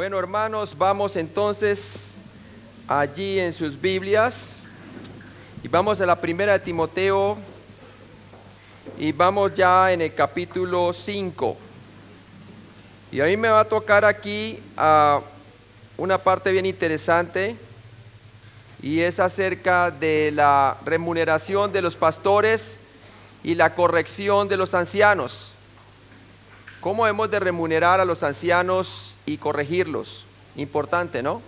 Bueno, hermanos, vamos entonces allí en sus Biblias y vamos a la primera de Timoteo y vamos ya en el capítulo 5. Y a mí me va a tocar aquí una parte bien interesante y es acerca de la remuneración de los pastores y la corrección de los ancianos. ¿Cómo hemos de remunerar a los ancianos y corregirlos? Importante, ¿no?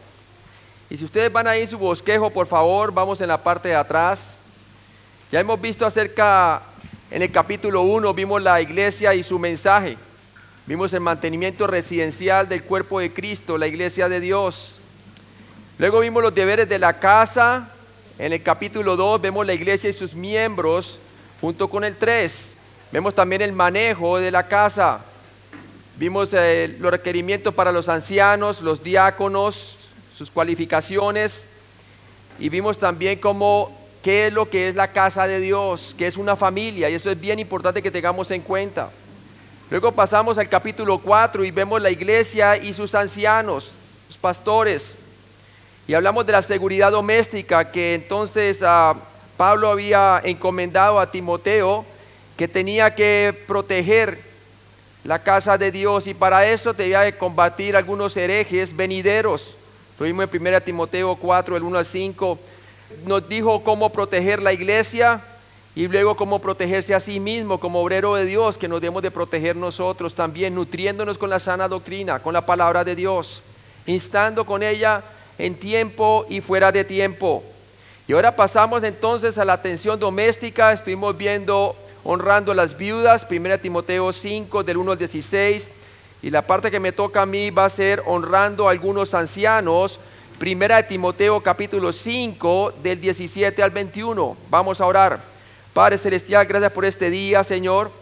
Y si ustedes van ahí en su bosquejo, por favor, vamos en la parte de atrás. Ya hemos visto en el capítulo 1, vimos la iglesia y su mensaje. Vimos el mantenimiento residencial del cuerpo de Cristo, la iglesia de Dios. Luego vimos los deberes de la casa. En el capítulo 2 vemos la iglesia y sus miembros, junto con el 3. Vemos también el manejo de la casa. Vimos los requerimientos para los ancianos, los diáconos, sus cualificaciones. Y vimos también qué es lo que es la casa de Dios, que es una familia. Y eso es bien importante que tengamos en cuenta. Luego pasamos al capítulo 4 y vemos la iglesia y sus ancianos, los pastores. Y hablamos de la seguridad doméstica que entonces Pablo había encomendado a Timoteo, que tenía que proteger la casa de Dios, y para eso debía de combatir algunos herejes venideros. Lo vimos en 1 Timoteo 4, el 1 al 5. Nos dijo cómo proteger la iglesia y luego cómo protegerse a sí mismo como obrero de Dios, que nos debemos de proteger nosotros también, nutriéndonos con la sana doctrina, con la palabra de Dios, instando con ella en tiempo y fuera de tiempo. Y ahora pasamos entonces a la atención doméstica. Estuvimos viendo honrando a las viudas, 1 Timoteo 5 del 1 al 16, y la parte que me toca a mí va a ser honrando a algunos ancianos, 1 Timoteo capítulo 5 del 17 al 21. Vamos a orar. Padre Celestial, gracias por este día, Señor.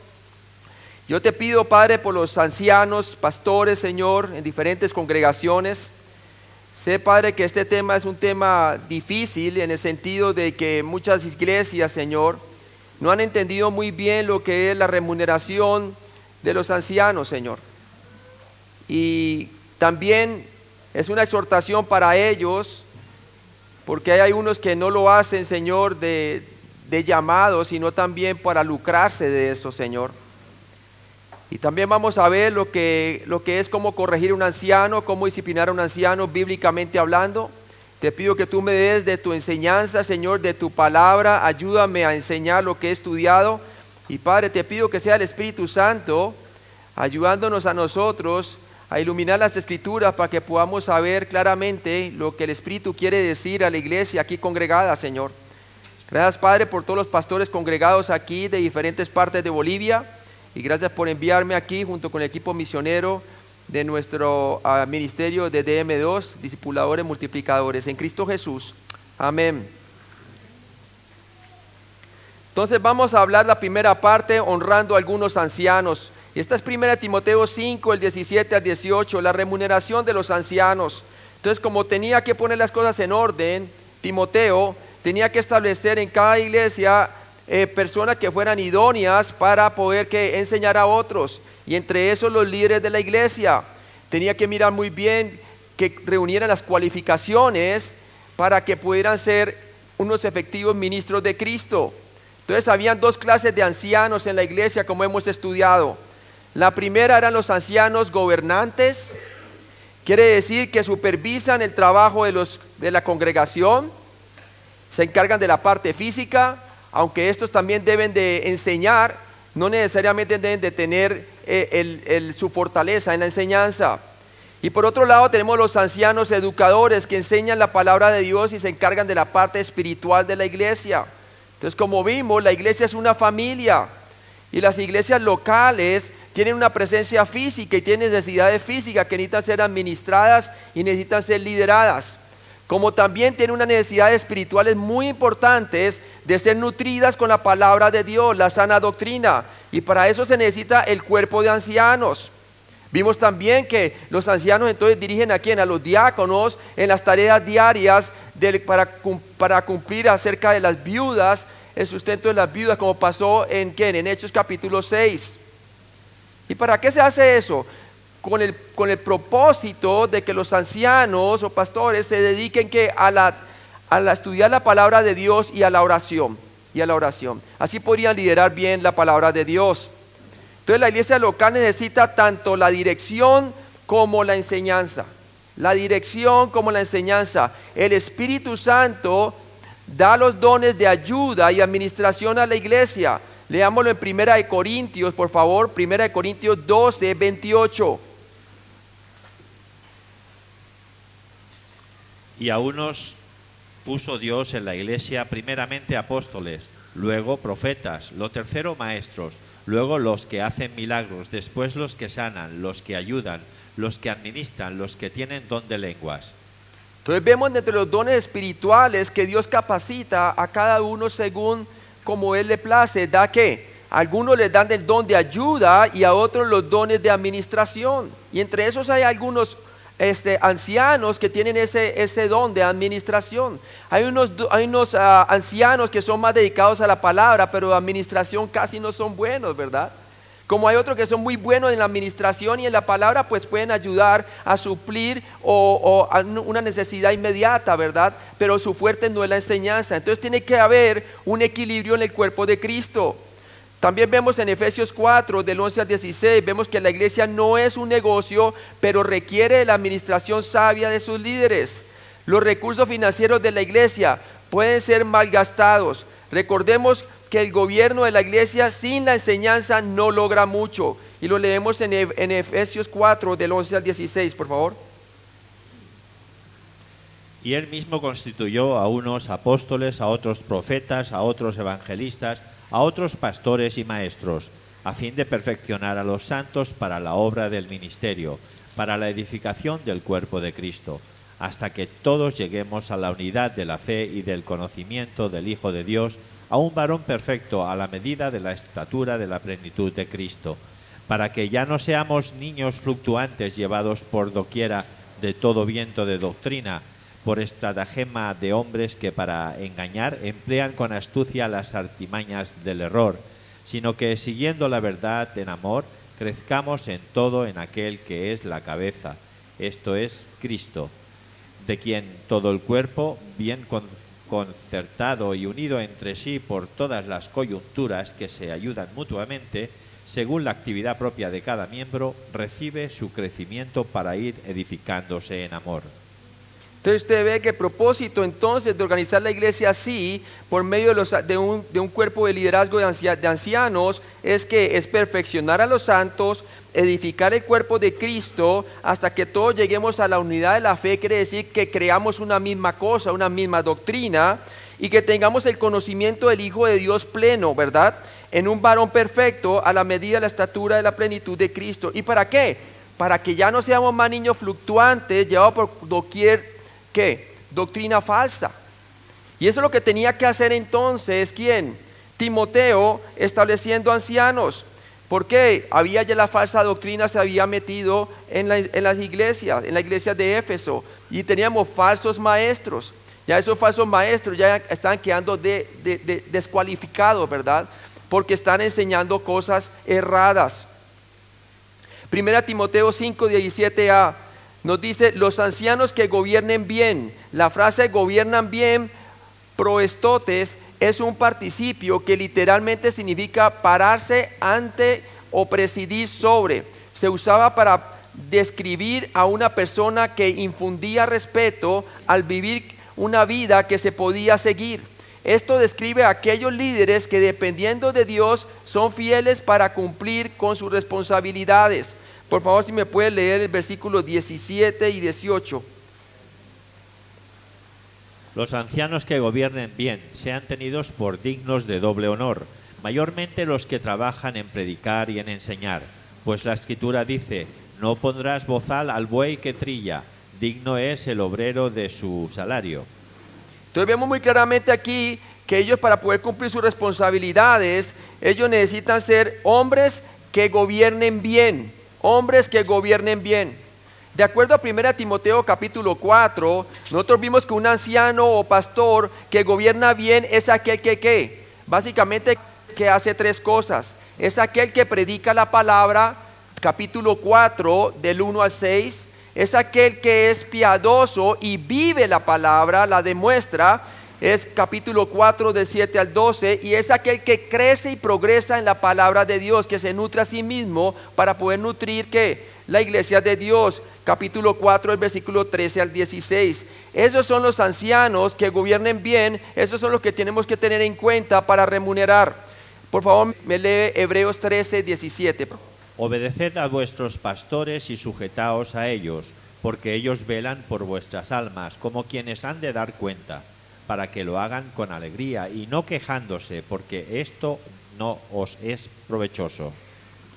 Yo te pido, Padre, por los ancianos, pastores, Señor, en diferentes congregaciones. Sé, Padre, que este tema es un tema difícil en el sentido de que muchas iglesias, Señor, no han entendido muy bien lo que es la remuneración de los ancianos, Señor. Y también es una exhortación para ellos, porque hay unos que no lo hacen, Señor, de llamado, sino también para lucrarse de eso, Señor. Y también vamos a ver lo que es cómo corregir a un anciano, cómo disciplinar a un anciano bíblicamente hablando. Te pido que tú me des de tu enseñanza, Señor, de tu palabra. Ayúdame a enseñar lo que he estudiado. Y Padre, te pido que sea el Espíritu Santo ayudándonos a nosotros a iluminar las Escrituras para que podamos saber claramente lo que el Espíritu quiere decir a la iglesia aquí congregada, Señor. Gracias, Padre, por todos los pastores congregados aquí de diferentes partes de Bolivia. Y gracias por enviarme aquí junto con el equipo misionero de nuestro ministerio de DM2, discipuladores multiplicadores en Cristo Jesús. Amén. Entonces vamos a hablar la primera parte, honrando a algunos ancianos. Y esta es 1 Timoteo 5, el 17 al 18, la remuneración de los ancianos. Entonces, como tenía que poner las cosas en orden, Timoteo tenía que establecer en cada iglesia personas que fueran idóneas para poder enseñar a otros. Y entre esos los líderes de la iglesia. Tenía que mirar muy bien que reunieran las cualificaciones para que pudieran ser unos efectivos ministros de Cristo. Entonces habían dos clases de ancianos en la iglesia, como hemos estudiado. La primera eran los ancianos gobernantes. Quiere decir que supervisan el trabajo de la congregación. Se encargan de la parte física, aunque estos también deben de enseñar. No necesariamente deben de tener su fortaleza en la enseñanza. Y por otro lado tenemos los ancianos educadores que enseñan la palabra de Dios y se encargan de la parte espiritual de la iglesia. Entonces, como vimos, la iglesia es una familia y las iglesias locales tienen una presencia física y tienen necesidades físicas que necesitan ser administradas y necesitan ser lideradas. Como también tienen unas necesidades espirituales muy importantes de ser nutridas con la palabra de Dios, la sana doctrina. Y para eso se necesita el cuerpo de ancianos. Vimos también que los ancianos entonces dirigen a los diáconos en las tareas diarias para cumplir acerca de las viudas, el sustento de las viudas, como pasó en Hechos capítulo 6. ¿Y para qué se hace eso? con el propósito de que los ancianos o pastores se dediquen a estudiar la palabra de Dios y a la oración. Así podrían liderar bien la palabra de Dios. Entonces la iglesia local necesita tanto la dirección como la enseñanza. El Espíritu Santo da los dones de ayuda y administración a la iglesia. Leámoslo en 1 Corintios, por favor, 1 Corintios 12, 28. Y a unos puso Dios en la iglesia primeramente apóstoles, luego profetas, lo tercero maestros, luego los que hacen milagros, después los que sanan, los que ayudan, los que administran, los que tienen don de lenguas. Entonces vemos entre los dones espirituales que Dios capacita a cada uno según como Él le place. Da que a algunos les dan el don de ayuda y a otros los dones de administración. Y entre esos hay algunos ancianos que tienen ese don de administración. Hay unos ancianos que son más dedicados a la palabra, pero de administración casi no son buenos, ¿verdad? Como hay otros que son muy buenos en la administración y en la palabra, pues pueden ayudar a suplir o a una necesidad inmediata, ¿verdad? Pero su fuerte no es la enseñanza. Entonces tiene que haber un equilibrio en el cuerpo de Cristo. También vemos en Efesios 4, del 11 al 16, vemos que la iglesia no es un negocio, pero requiere de la administración sabia de sus líderes. Los recursos financieros de la iglesia pueden ser malgastados. Recordemos que el gobierno de la iglesia sin la enseñanza no logra mucho. Y lo leemos en Efesios 4, del 11 al 16, por favor. Y él mismo constituyó a unos apóstoles, a otros profetas, a otros evangelistas, a otros pastores y maestros, a fin de perfeccionar a los santos para la obra del ministerio, para la edificación del cuerpo de Cristo, hasta que todos lleguemos a la unidad de la fe y del conocimiento del Hijo de Dios, a un varón perfecto a la medida de la estatura de la plenitud de Cristo, para que ya no seamos niños fluctuantes llevados por doquiera de todo viento de doctrina, por estratagema de hombres que para engañar emplean con astucia las artimañas del error, sino que siguiendo la verdad en amor, crezcamos en todo en aquel que es la cabeza, esto es Cristo, de quien todo el cuerpo, bien concertado y unido entre sí por todas las coyunturas que se ayudan mutuamente, según la actividad propia de cada miembro, recibe su crecimiento para ir edificándose en amor. Entonces usted ve que el propósito entonces de organizar la iglesia así, por medio de un cuerpo de liderazgo de ancianos, es perfeccionar a los santos, edificar el cuerpo de Cristo, hasta que todos lleguemos a la unidad de la fe. Quiere decir que creamos una misma cosa, una misma doctrina, y que tengamos el conocimiento del Hijo de Dios pleno, ¿verdad? En un varón perfecto, a la medida de la estatura de la plenitud de Cristo. ¿Y para qué? Para que ya no seamos más niños fluctuantes, llevados por doquier, ¿qué? Doctrina falsa. Y eso es lo que tenía que hacer entonces, ¿quién? Timoteo, estableciendo ancianos. Porque había ya la falsa doctrina, se había metido en las iglesias, en la iglesia de Éfeso, y teníamos falsos maestros. Ya esos falsos maestros ya están quedando descualificados, ¿verdad? Porque están enseñando cosas erradas. 1 Timoteo 5, 17a nos dice: los ancianos que gobiernen bien. La frase gobiernan bien, proestotes, es un participio que literalmente significa pararse ante o presidir sobre. Se usaba para describir a una persona que infundía respeto al vivir una vida que se podía seguir. Esto describe a aquellos líderes que, dependiendo de Dios, son fieles para cumplir con sus responsabilidades. Por favor, si me puede leer el versículo 17 y 18. Los ancianos que gobiernen bien sean tenidos por dignos de doble honor, mayormente los que trabajan en predicar y en enseñar, pues la Escritura dice: no pondrás bozal al buey que trilla, digno es el obrero de su salario. Entonces vemos muy claramente aquí que ellos, para poder cumplir sus responsabilidades, ellos necesitan ser hombres que gobiernen bien, hombres que gobiernen bien. De acuerdo a 1 Timoteo capítulo 4, nosotros vimos que un anciano o pastor que gobierna bien es aquel que básicamente que hace tres cosas. Es aquel que predica la palabra, capítulo 4, del 1 al 6, es aquel que es piadoso y vive la palabra, la demuestra. Es capítulo 4, del 7 al 12, y es aquel que crece y progresa en la palabra de Dios, que se nutre a sí mismo para poder nutrir ¿qué? La iglesia de Dios. Capítulo 4, el versículo 13 al 16. Esos son los ancianos que gobiernen bien, esos son los que tenemos que tener en cuenta para remunerar. Por favor, me lee Hebreos 13, 17. Obedeced a vuestros pastores y sujetaos a ellos, porque ellos velan por vuestras almas, como quienes han de dar cuenta, para que lo hagan con alegría y no quejándose, porque esto no os es provechoso.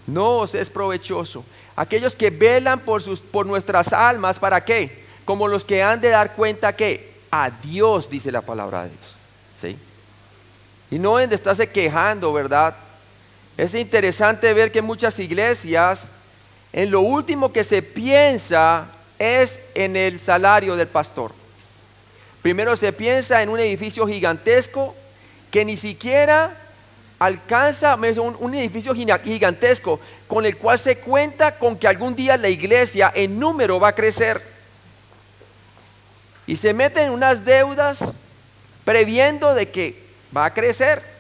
No os es provechoso. Aquellos que velan por nuestras almas, ¿para qué? Como los que han de dar cuenta que a Dios, dice la palabra de Dios. ¿Sí? Y no en de estarse quejando, ¿verdad? Es interesante ver que en muchas iglesias, en lo último que se piensa es en el salario del pastor. Primero se piensa en un edificio gigantesco que ni siquiera alcanza, un edificio gigantesco con el cual se cuenta con que algún día la iglesia en número va a crecer. Y se meten en unas deudas previendo de que va a crecer.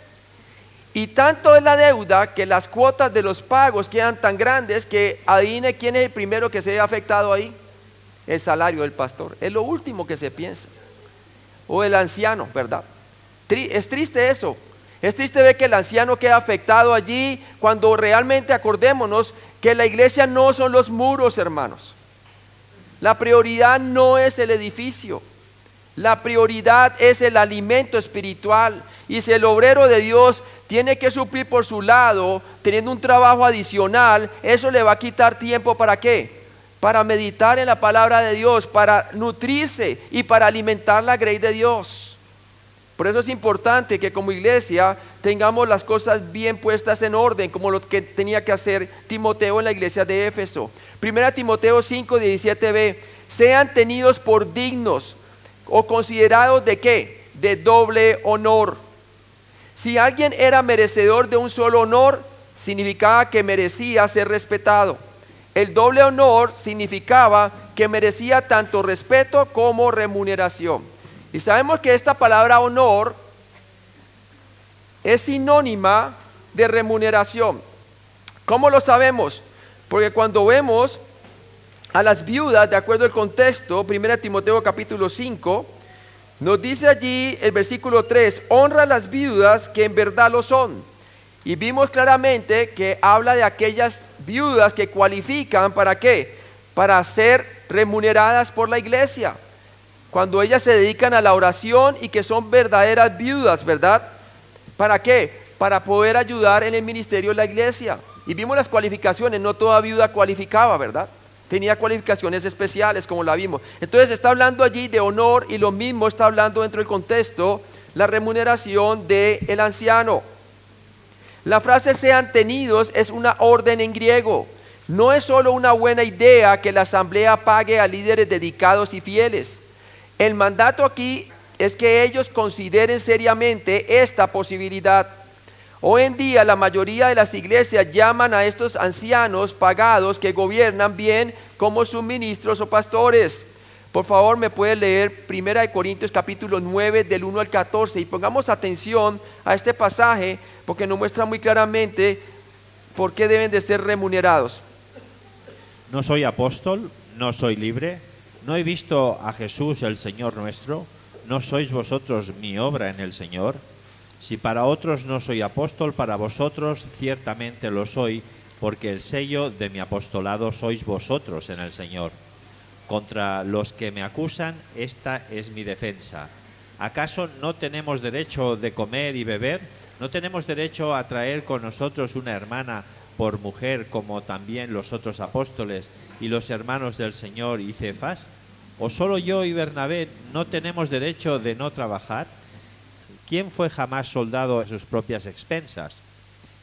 Y tanto es la deuda que las cuotas de los pagos quedan tan grandes que adivine quién es el primero que se ve afectado ahí. El salario del pastor. Es lo último que se piensa. O el anciano, ¿verdad? Es triste eso. Es triste ver que el anciano queda afectado allí cuando realmente acordémonos que la iglesia no son los muros, hermanos. La prioridad no es el edificio. La prioridad es el alimento espiritual. Y si el obrero de Dios tiene que suplir por su lado, teniendo un trabajo adicional, eso le va a quitar tiempo ¿para qué? Para meditar en la palabra de Dios, para nutrirse y para alimentar la grey de Dios. Por eso es importante que como iglesia tengamos las cosas bien puestas en orden, como lo que tenía que hacer Timoteo en la iglesia de Éfeso. Primera Timoteo 5, 17b, sean tenidos por dignos o considerados de ¿qué? De doble honor. Si alguien era merecedor de un solo honor, significaba que merecía ser respetado. El doble honor significaba que merecía tanto respeto como remuneración. Y sabemos que esta palabra honor es sinónima de remuneración. ¿Cómo lo sabemos? Porque cuando vemos a las viudas, de acuerdo al contexto, 1 Timoteo capítulo 5, nos dice allí el versículo 3, honra a las viudas que en verdad lo son. Y vimos claramente que habla de aquellas viudas que cualifican ¿para qué? Para ser remuneradas por la iglesia. Cuando ellas se dedican a la oración y que son verdaderas viudas, ¿verdad? ¿Para qué? Para poder ayudar en el ministerio de la iglesia. Y vimos las cualificaciones, no toda viuda cualificaba, ¿verdad? Tenía cualificaciones especiales como la vimos. Entonces está hablando allí de honor y lo mismo está hablando dentro del contexto la remuneración del anciano. La frase sean tenidos es una orden en griego. No es solo una buena idea que la asamblea pague a líderes dedicados y fieles. El mandato aquí es que ellos consideren seriamente esta posibilidad. Hoy en día la mayoría de las iglesias llaman a estos ancianos pagados que gobiernan bien como sus ministros o pastores. Por favor, me puede leer 1 Corintios capítulo 9 del 1 al 14 y pongamos atención a este pasaje porque nos muestra muy claramente por qué deben de ser remunerados. No soy apóstol, no soy libre, no he visto a Jesús el Señor nuestro, no sois vosotros mi obra en el Señor. Si para otros no soy apóstol, para vosotros ciertamente lo soy, porque el sello de mi apostolado sois vosotros en el Señor. Contra los que me acusan, esta es mi defensa. ¿Acaso no tenemos derecho de comer y beber? ¿No tenemos derecho a traer con nosotros una hermana por mujer, como también los otros apóstoles y los hermanos del Señor y Cefas? ¿O solo yo y Bernabé no tenemos derecho de no trabajar? ¿Quién fue jamás soldado a sus propias expensas?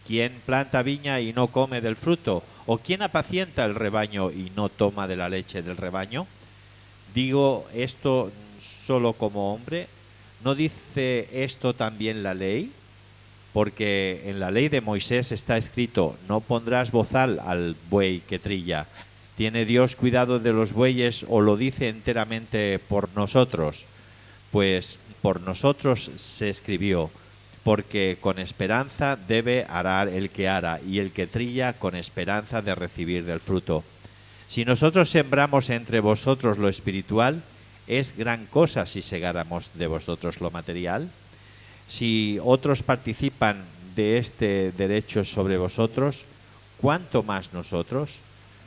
¿Quién planta viña y no come del fruto? ¿O quién apacienta el rebaño y no toma de la leche del rebaño? ¿Digo esto solo como hombre? ¿No dice esto también la ley? porque en la ley de Moisés está escrito: no pondrás bozal al buey que trilla. ¿Tiene Dios cuidado de los bueyes o lo dice enteramente por nosotros? Pues por nosotros se escribió, porque con esperanza debe arar el que ara, y el que trilla con esperanza de recibir del fruto. Si nosotros sembramos entre vosotros lo espiritual, ¿es gran cosa si segáramos de vosotros lo material? Si otros participan de este derecho sobre vosotros, ¿cuánto más nosotros?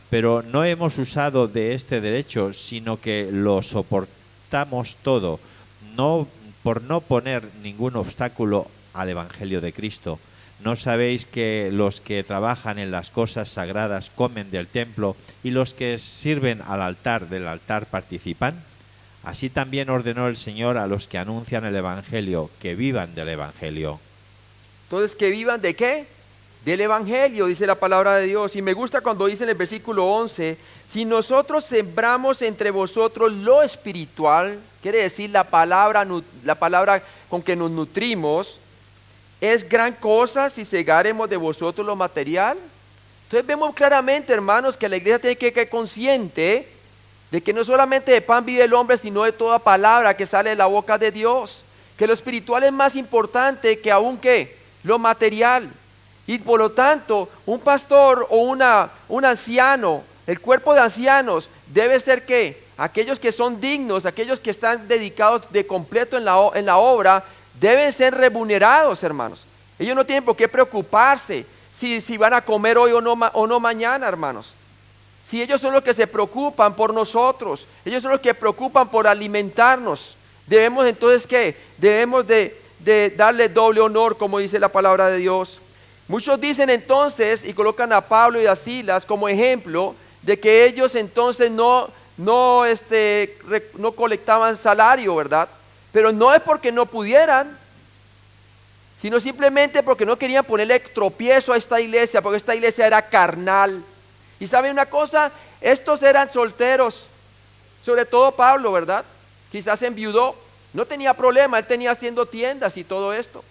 Pero no hemos usado de este derecho, sino que lo soportamos todo, por no poner ningún obstáculo al Evangelio de Cristo. ¿No sabéis que los que trabajan en las cosas sagradas comen del templo y los que sirven al altar del altar participan? Así también ordenó el Señor a los que anuncian el Evangelio, que vivan del Evangelio. Entonces, ¿que vivan de qué? Del Evangelio, dice la palabra de Dios. Y me gusta cuando dice en el versículo 11, si nosotros sembramos entre vosotros lo espiritual, quiere decir la palabra con que nos nutrimos, ¿es gran cosa si segáremos de vosotros lo material? Entonces vemos claramente, hermanos, que la iglesia tiene que ser consciente de que no solamente de pan vive el hombre, sino de toda palabra que sale de la boca de Dios. Que lo espiritual es más importante que aún que lo material. Y por lo tanto, un pastor o un anciano, el cuerpo de ancianos, debe ser ¿qué? Aquellos que son dignos, aquellos que están dedicados de completo en la obra, deben ser remunerados, hermanos. Ellos no tienen por qué preocuparse si van a comer hoy o no mañana, hermanos. Si ellos son los que se preocupan por nosotros, ellos son los que se preocupan por alimentarnos, debemos entonces ¿qué? Debemos de darle doble honor, como dice la palabra de Dios. Muchos dicen entonces, y colocan a Pablo y a Silas como ejemplo, de que ellos entonces no colectaban salario, ¿verdad? Pero no es porque no pudieran, sino simplemente porque no querían ponerle tropiezo a esta iglesia, porque esta iglesia era carnal. Y ¿saben una cosa? Estos eran solteros, sobre todo Pablo, ¿verdad? Quizás enviudó, no tenía problema, él tenía haciendo tiendas y todo esto.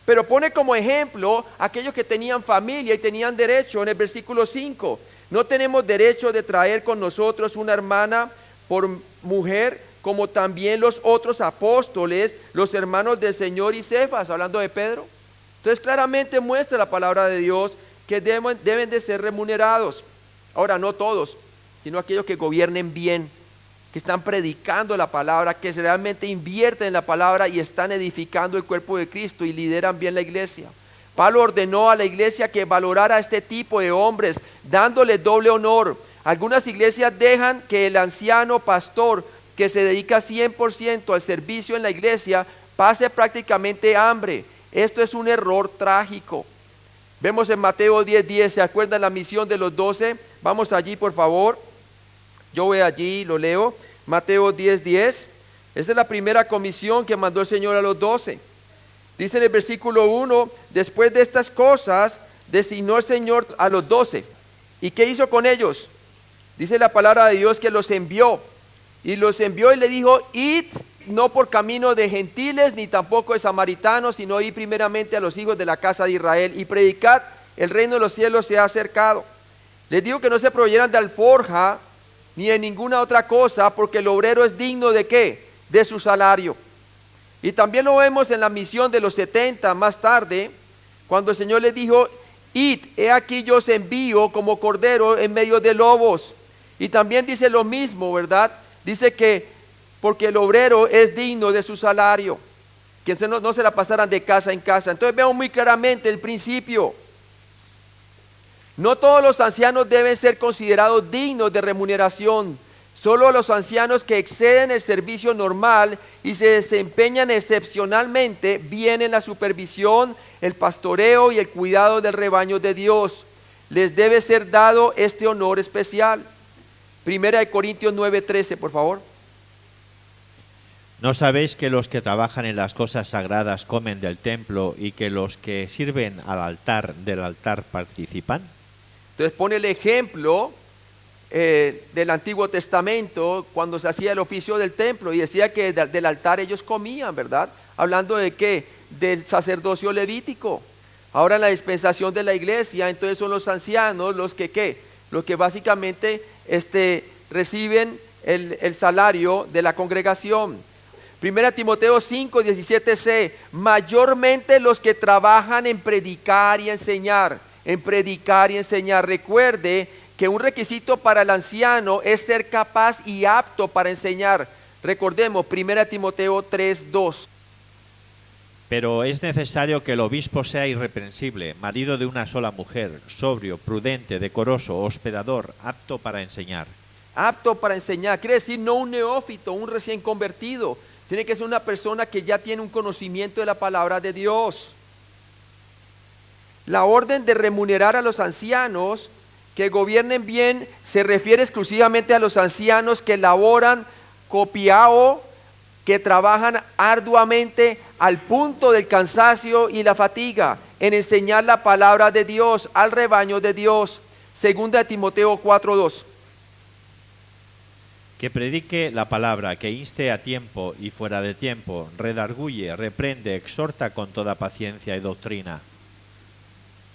Pero pone como ejemplo aquellos que tenían familia y tenían derecho en el versículo 5. No tenemos derecho de traer con nosotros una hermana por mujer, como también los otros apóstoles, los hermanos del Señor y Cefas, hablando de Pedro. Entonces claramente muestra la palabra de Dios que deben de ser remunerados. Ahora, no todos, sino aquellos que gobiernen bien, que están predicando la palabra, que realmente invierten en la palabra y están edificando el cuerpo de Cristo y lideran bien la iglesia. Pablo ordenó a la iglesia que valorara a este tipo de hombres, dándole doble honor. Algunas iglesias dejan que el anciano pastor, que se dedica 100% al servicio en la iglesia, pase prácticamente hambre. Esto es un error trágico. Vemos en Mateo 10:10, ¿se acuerdan la misión de los 12? Vamos allí, por favor. Yo voy allí, lo leo. Mateo 10:10. Esa es la primera comisión que mandó el Señor a los 12. Dice en el versículo 1, después de estas cosas, designó el Señor a los 12. ¿Y qué hizo con ellos? Dice la palabra de Dios que los envió. Y los envió y le dijo, id no por camino de gentiles, ni tampoco de samaritanos, sino id primeramente a los hijos de la casa de Israel, y predicad, el reino de los cielos se ha acercado. Les digo que no se proveyeran de alforja, ni de ninguna otra cosa, porque el obrero es digno ¿de qué? De su salario. Y también lo vemos en la misión de los 70 más tarde, cuando el Señor les dijo, id, he aquí yo os envío como cordero en medio de lobos. Y también dice lo mismo, ¿verdad? Dice que porque el obrero es digno de su salario, que no se la pasaran de casa en casa. Entonces vemos muy claramente el principio. No todos los ancianos deben ser considerados dignos de remuneración. Solo los ancianos que exceden el servicio normal y se desempeñan excepcionalmente bien en la supervisión, el pastoreo y el cuidado del rebaño de Dios. Les debe ser dado este honor especial. Primera de Corintios 9:13, por favor. ¿No sabéis que los que trabajan en las cosas sagradas comen del templo y que los que sirven al altar del altar participan? Entonces pone el ejemplo del Antiguo Testamento cuando se hacía el oficio del templo y decía que del altar ellos comían, ¿verdad? Hablando de qué? Del sacerdocio levítico. Ahora en la dispensación de la iglesia, entonces son los ancianos los que, ¿qué? Los que básicamente reciben el salario de la congregación. 1 Timoteo 5, 17c, mayormente los que trabajan en predicar y enseñar, Recuerde que un requisito para el anciano es ser capaz y apto para enseñar. Recordemos 1 Timoteo 3, 2. Pero es necesario que el obispo sea irreprensible, marido de una sola mujer, sobrio, prudente, decoroso, hospedador, apto para enseñar. Apto para enseñar, quiere decir no un neófito, un recién convertido. Tiene que ser una persona que ya tiene un conocimiento de la palabra de Dios. La orden de remunerar a los ancianos que gobiernen bien se refiere exclusivamente a los ancianos que laboran copiao, que trabajan arduamente al punto del cansancio y la fatiga en enseñar la palabra de Dios al rebaño de Dios. 2 Timoteo 4:2. Que predique la palabra, que inste a tiempo y fuera de tiempo, redarguye, reprende, exhorta con toda paciencia y doctrina.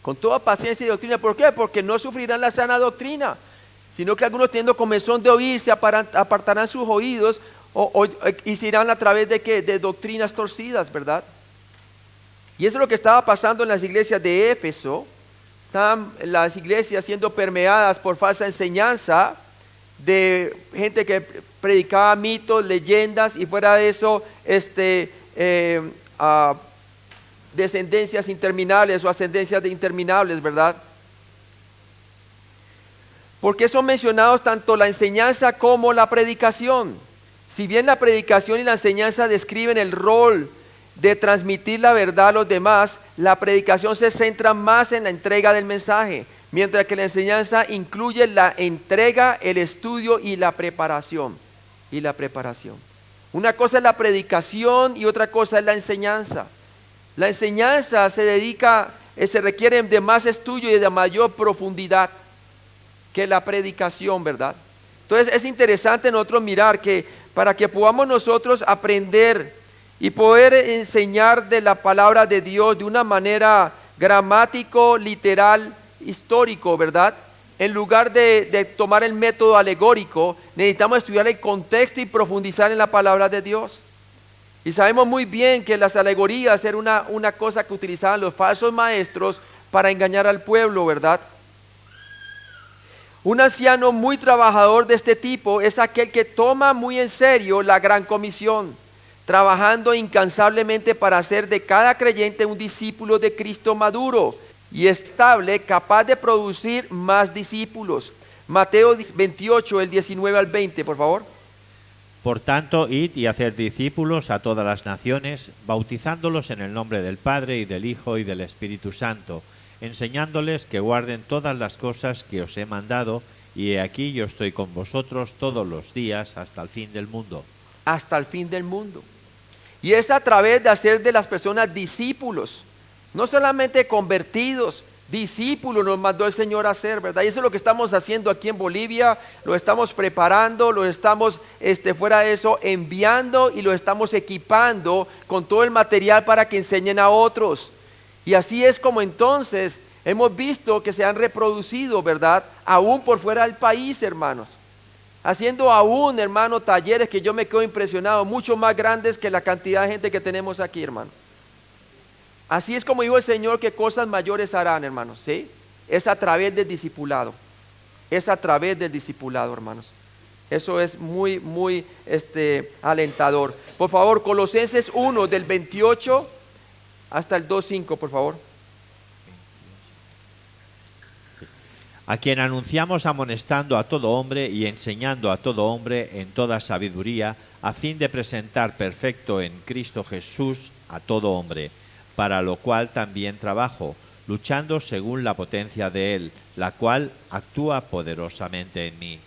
Con toda paciencia y doctrina. ¿Por qué? Porque no sufrirán la sana doctrina, sino que algunos teniendo comezón de oír se apartarán sus oídos y se irán a través de ¿qué? De doctrinas torcidas, ¿verdad? Y eso es lo que estaba pasando en las iglesias de Éfeso. Estaban las iglesias siendo permeadas por falsa enseñanza de gente que predicaba mitos, leyendas y fuera de eso descendencias interminables o ascendencias interminables, ¿verdad? Porque son mencionados tanto la enseñanza como la predicación. Si bien la predicación y la enseñanza describen el rol de transmitir la verdad a los demás, la predicación se centra más en la entrega del mensaje, mientras que la enseñanza incluye la entrega, el estudio y la preparación. Una cosa es la predicación y otra cosa es la enseñanza. La enseñanza se requiere de más estudio y de mayor profundidad que la predicación, ¿verdad? Entonces es interesante nosotros mirar que para que podamos nosotros aprender y poder enseñar de la palabra de Dios de una manera gramático, literal, histórico, ¿verdad? En lugar de tomar el método alegórico, necesitamos estudiar el contexto y profundizar en la palabra de Dios. Y sabemos muy bien que las alegorías eran una cosa que utilizaban los falsos maestros para engañar al pueblo, ¿verdad? Un anciano muy trabajador de este tipo es aquel que toma muy en serio la gran comisión, trabajando incansablemente para hacer de cada creyente un discípulo de Cristo maduro y estable, capaz de producir más discípulos. Mateo 28, el 19 al 20, por favor. Por tanto, id y haced discípulos a todas las naciones, bautizándolos en el nombre del Padre y del Hijo y del Espíritu Santo, enseñándoles que guarden todas las cosas que os he mandado, y he aquí yo estoy con vosotros todos los días hasta el fin del mundo. Hasta el fin del mundo. Y es a través de hacer de las personas discípulos, no solamente convertidos, discípulos nos mandó el Señor a hacer, ¿verdad? Y eso es lo que estamos haciendo aquí en Bolivia, lo estamos preparando, lo estamos, fuera de eso, enviando y lo estamos equipando con todo el material para que enseñen a otros. Y así es como entonces hemos visto que se han reproducido, ¿verdad? Aún por fuera del país, hermanos. Haciendo aún, hermano, talleres que yo me quedo impresionado, mucho más grandes que la cantidad de gente que tenemos aquí, hermano. Así es como dijo el Señor que cosas mayores harán, hermanos, ¿sí? Es a través del discipulado. Es a través del discipulado, hermanos. Eso es muy, muy alentador. Por favor, Colosenses 1, del 28 hasta el 2:5, por favor. A quien anunciamos amonestando a todo hombre y enseñando a todo hombre en toda sabiduría, a fin de presentar perfecto en Cristo Jesús a todo hombre, para lo cual también trabajo, luchando según la potencia de Él, la cual actúa poderosamente en mí.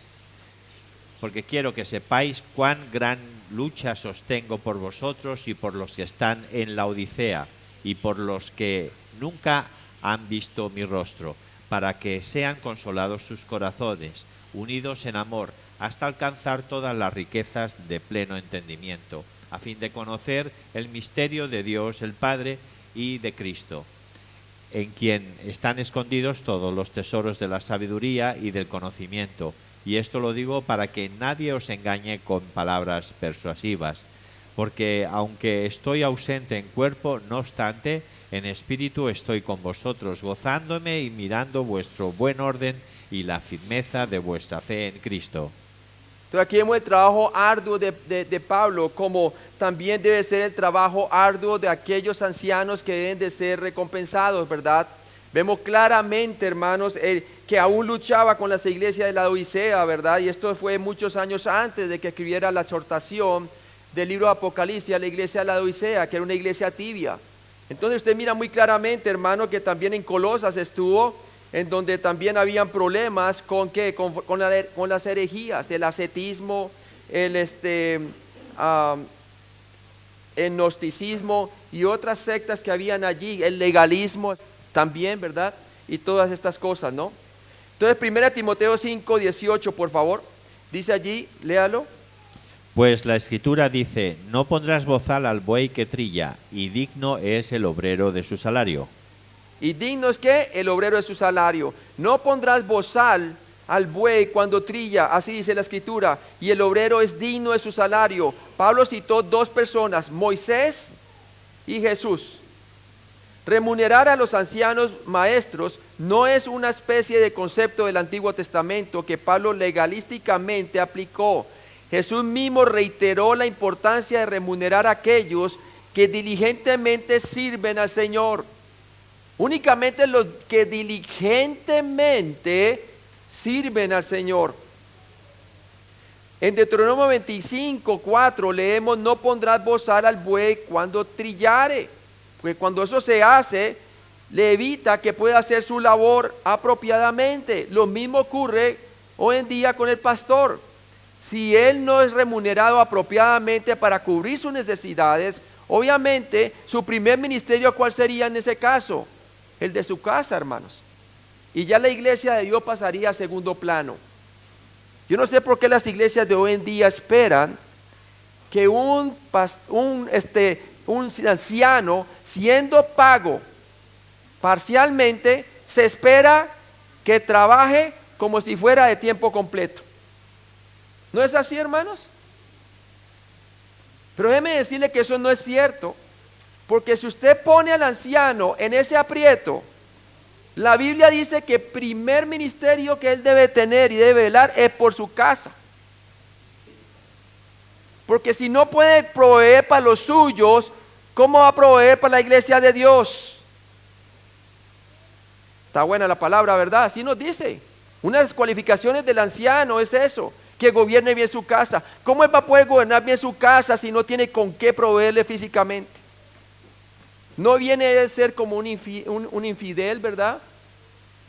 Porque quiero que sepáis cuán gran lucha sostengo por vosotros y por los que están en la Odisea, y por los que nunca han visto mi rostro, para que sean consolados sus corazones, unidos en amor, hasta alcanzar todas las riquezas de pleno entendimiento, a fin de conocer el misterio de Dios el Padre y de Cristo, en quien están escondidos todos los tesoros de la sabiduría y del conocimiento. Y esto lo digo para que nadie os engañe con palabras persuasivas, porque aunque estoy ausente en cuerpo, no obstante, en espíritu estoy con vosotros, gozándome y mirando vuestro buen orden y la firmeza de vuestra fe en Cristo. Entonces aquí vemos el trabajo arduo de Pablo, como también debe ser el trabajo arduo de aquellos ancianos que deben de ser recompensados, ¿verdad? Vemos claramente, hermanos, que aún luchaba con las iglesias de la Odisea, ¿verdad? Y esto fue muchos años antes de que escribiera la exhortación del libro de Apocalipsis a la iglesia de la Odisea, que era una iglesia tibia. Entonces usted mira muy claramente, hermano, que también en Colosas estuvo, en donde también habían problemas con las herejías, el ascetismo, el gnosticismo y otras sectas que habían allí, el legalismo también, ¿verdad? Y todas estas cosas, ¿no? Entonces, 1 Timoteo 5, 18, por favor, dice allí, léalo. Pues la Escritura dice, no pondrás bozal al buey que trilla, y digno es el obrero de su salario. Y digno es que el obrero de su salario. No pondrás bozal al buey cuando trilla, así dice la Escritura, y el obrero es digno de su salario. Pablo citó dos personas, Moisés y Jesús. Remunerar a los ancianos maestros no es una especie de concepto del Antiguo Testamento que Pablo legalísticamente aplicó. Jesús mismo reiteró la importancia de remunerar a aquellos que diligentemente sirven al Señor. Únicamente los que diligentemente sirven al Señor. En Deuteronomio 25, 4 leemos, no pondrás bozal al buey cuando trillare, porque cuando eso se hace, le evita que pueda hacer su labor apropiadamente. Lo mismo ocurre hoy en día con el pastor. Si él no es remunerado apropiadamente para cubrir sus necesidades, obviamente su primer ministerio, ¿cuál sería en ese caso? El de su casa, hermanos. Y ya la iglesia de Dios pasaría a segundo plano. Yo no sé por qué las iglesias de hoy en día esperan que un anciano, siendo pago parcialmente, se espera que trabaje como si fuera de tiempo completo. ¿No es así, hermanos? Pero déjeme decirle que eso no es cierto, porque si usted pone al anciano en ese aprieto, la Biblia dice que el primer ministerio que él debe tener y debe velar es por su casa. Porque si no puede proveer para los suyos, ¿cómo va a proveer para la iglesia de Dios? Está buena la palabra, ¿verdad? Así nos dice. Una de las cualificaciones del anciano es eso, que gobierne bien su casa. ¿Cómo él va a poder gobernar bien su casa si no tiene con qué proveerle físicamente? No viene a ser como un infidel, ¿verdad?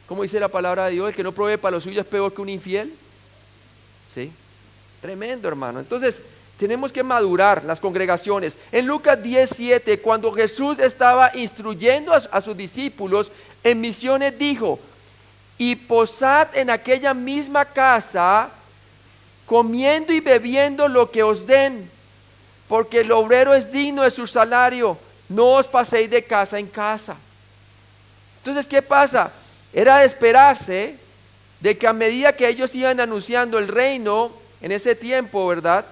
Como dice la palabra de Dios, el que no provee para los suyos es peor que un infiel. ¿Sí? Tremendo, hermano. Entonces, tenemos que madurar las congregaciones. En Lucas 10:7, cuando Jesús estaba instruyendo a sus discípulos en misiones, dijo, y posad en aquella misma casa, comiendo y bebiendo lo que os den, porque el obrero es digno de su salario. No os paséis de casa en casa. Entonces, ¿qué pasa? Era de esperarse de que a medida que ellos iban anunciando el reino en ese tiempo, ¿verdad?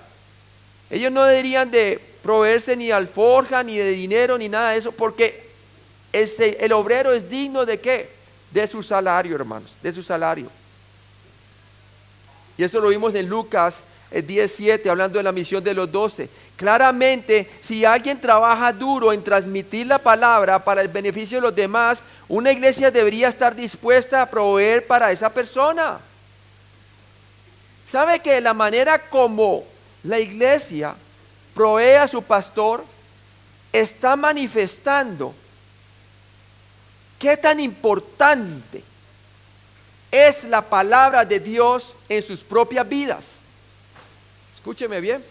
Ellos no deberían de proveerse ni de alforja, ni de dinero, ni nada de eso, porque el obrero es digno ¿de qué? De su salario, hermanos, de su salario. Y eso lo vimos en Lucas 10:7, hablando de la misión de los 12. Claramente, si alguien trabaja duro en transmitir la palabra para el beneficio de los demás, una iglesia debería estar dispuesta a proveer para esa persona. ¿Sabe que la manera como la iglesia provee a su pastor está manifestando qué tan importante es la palabra de Dios en sus propias vidas? Escúcheme bien.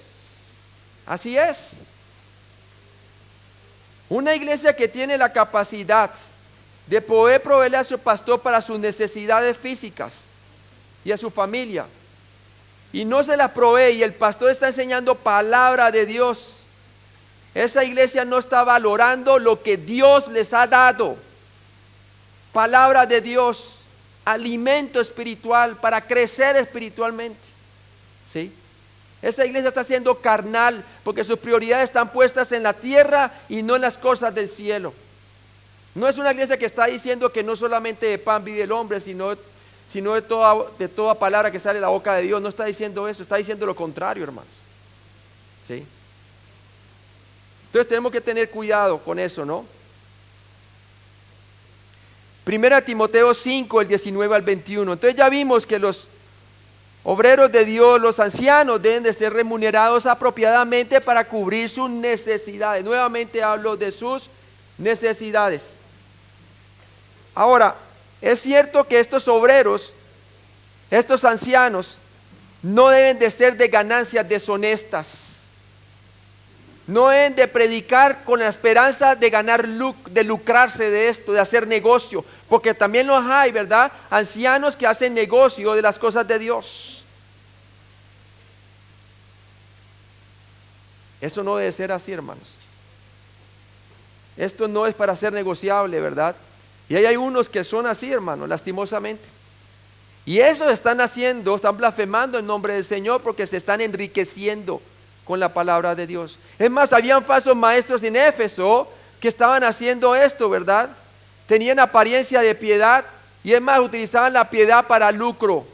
Así es. Una iglesia que tiene la capacidad de poder proveerle a su pastor para sus necesidades físicas y a su familia, y no se las provee, y el pastor está enseñando palabra de Dios, esa iglesia no está valorando lo que Dios les ha dado. palabra de Dios, alimento espiritual para crecer espiritualmente. ¿Sí? Esta iglesia está siendo carnal porque sus prioridades están puestas en la tierra y no en las cosas del cielo. No es una iglesia que está diciendo que no solamente de pan vive el hombre, sino de toda palabra que sale de la boca de Dios. No está diciendo eso, está diciendo lo contrario, hermanos. ¿Sí? Entonces tenemos que tener cuidado con eso, ¿no? Primera Timoteo 5, el 19 al 21. Entonces ya vimos que los obreros de Dios, los ancianos, deben de ser remunerados apropiadamente para cubrir sus necesidades. Nuevamente hablo de sus necesidades. Ahora, es cierto que estos obreros, estos ancianos, no deben de ser de ganancias deshonestas. No deben de predicar con la esperanza de ganar de lucrarse de esto, de hacer negocio, porque también los hay, ¿verdad? Ancianos que hacen negocio de las cosas de Dios. Eso no debe ser así, hermanos. Esto no es para ser negociable, ¿verdad? Y hay unos que son así, hermanos, lastimosamente. Y eso están blasfemando en nombre del Señor porque se están enriqueciendo con la palabra de Dios. Es más, habían falsos maestros en Éfeso que estaban haciendo esto, ¿verdad? Tenían apariencia de piedad y es más, utilizaban la piedad para lucro,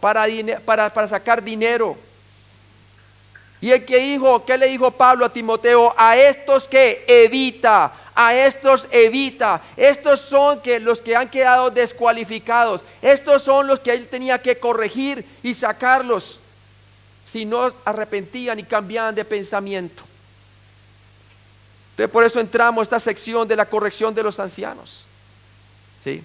para sacar dinero. Y ¿qué le dijo Pablo a Timoteo? A estos que evita, estos son los que han quedado descualificados, estos son los que él tenía que corregir y sacarlos si no arrepentían y cambiaban de pensamiento. Entonces por eso entramos a esta sección de la corrección de los ancianos. ¿Sí?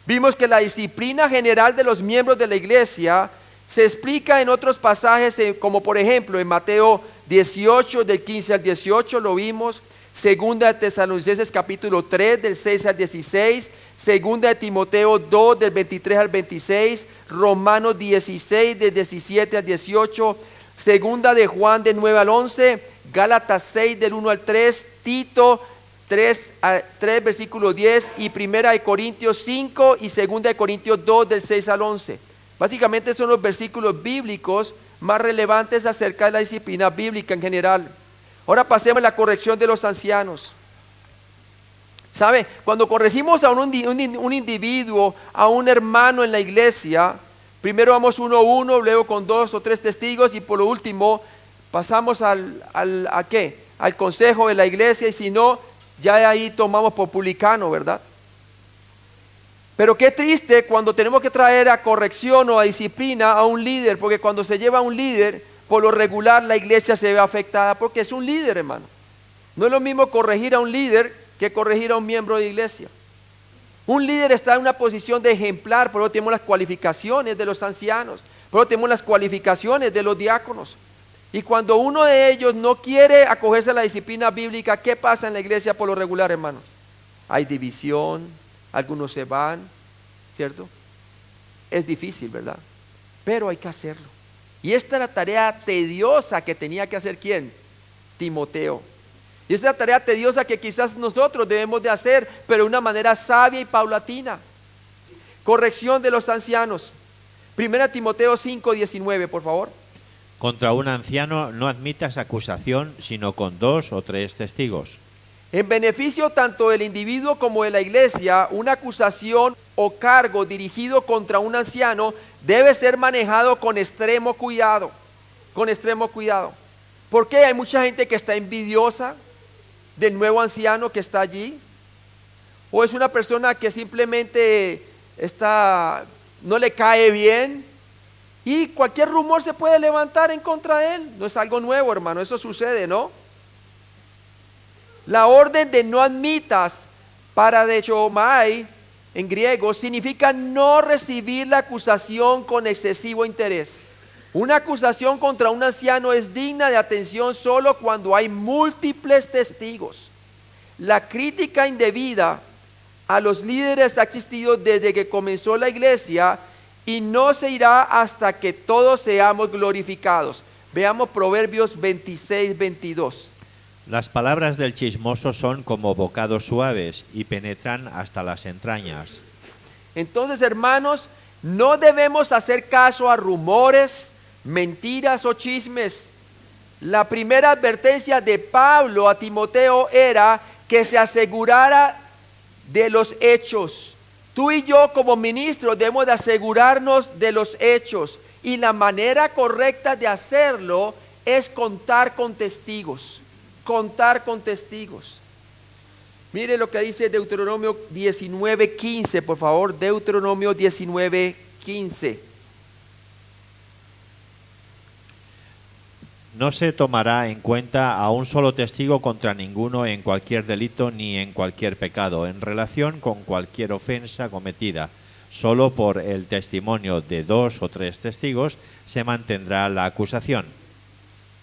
Vimos que la disciplina general de los miembros de la iglesia se explica en otros pasajes, como por ejemplo en Mateo 18, del 15 al 18, lo vimos. Segunda de Tesalonicenses capítulo 3, del 6 al 16. Segunda de Timoteo 2, del 23 al 26. Romanos 16, del 17 al 18. Segunda de Juan, del 9 al 11. Gálatas 6, del 1 al 3. Tito 3, versículo 10. Y Primera de Corintios 5 y Segunda de Corintios 2, del 6 al 11. Básicamente son los versículos bíblicos más relevantes acerca de la disciplina bíblica en general. Ahora pasemos a la corrección de los ancianos. ¿Sabe? Cuando corregimos a un individuo, a un hermano en la iglesia, primero vamos uno a uno, luego con 2 o 3 testigos y por lo último pasamos ¿a qué? Al consejo de la iglesia y si no, ya de ahí tomamos por publicano, ¿verdad? Pero qué triste cuando tenemos que traer a corrección o a disciplina a un líder, porque cuando se lleva a un líder, por lo regular la iglesia se ve afectada porque es un líder, hermano. No es lo mismo corregir a un líder que corregir a un miembro de iglesia. Un líder está en una posición de ejemplar, por eso tenemos las cualificaciones de los ancianos, por eso tenemos las cualificaciones de los diáconos. Y cuando uno de ellos no quiere acogerse a la disciplina bíblica, ¿qué pasa en la iglesia por lo regular, hermanos? Hay división, algunos se van, ¿cierto? Es difícil, ¿verdad? Pero hay que hacerlo. Y esta era la tarea tediosa que tenía que hacer ¿quién? Timoteo. Y esta es la tarea tediosa que quizás nosotros debemos de hacer, pero de una manera sabia y paulatina. Corrección de los ancianos. Primera Timoteo 5, 19, por favor. Contra un anciano no admitas acusación, sino con 2 o 3 testigos. En beneficio tanto del individuo como de la iglesia, una acusación o cargo dirigido contra un anciano debe ser manejado con extremo cuidado. Con extremo cuidado. ¿Por qué? Hay mucha gente que está envidiosa del nuevo anciano que está allí. O es una persona que simplemente no le cae bien. Y cualquier rumor se puede levantar en contra de él. No es algo nuevo, hermano. Eso sucede, ¿no? La orden de no admitas paradechomai en griego significa no recibir la acusación con excesivo interés. Una acusación contra un anciano es digna de atención solo cuando hay múltiples testigos. La crítica indebida a los líderes ha existido desde que comenzó la iglesia y no se irá hasta que todos seamos glorificados. Veamos Proverbios 26, 22. Las palabras del chismoso son como bocados suaves y penetran hasta las entrañas. Entonces, hermanos, no debemos hacer caso a rumores, mentiras o chismes. La primera advertencia de Pablo a Timoteo era que se asegurara de los hechos. Tú y yo como ministros debemos de asegurarnos de los hechos, y la manera correcta de hacerlo es contar con testigos. Contar con testigos. Mire lo que dice Deuteronomio 19:15, por favor. Deuteronomio 19:15. No se tomará en cuenta a un solo testigo contra ninguno en cualquier delito ni en cualquier pecado, en relación con cualquier ofensa cometida. Solo por el testimonio de 2 o 3 testigos se mantendrá la acusación.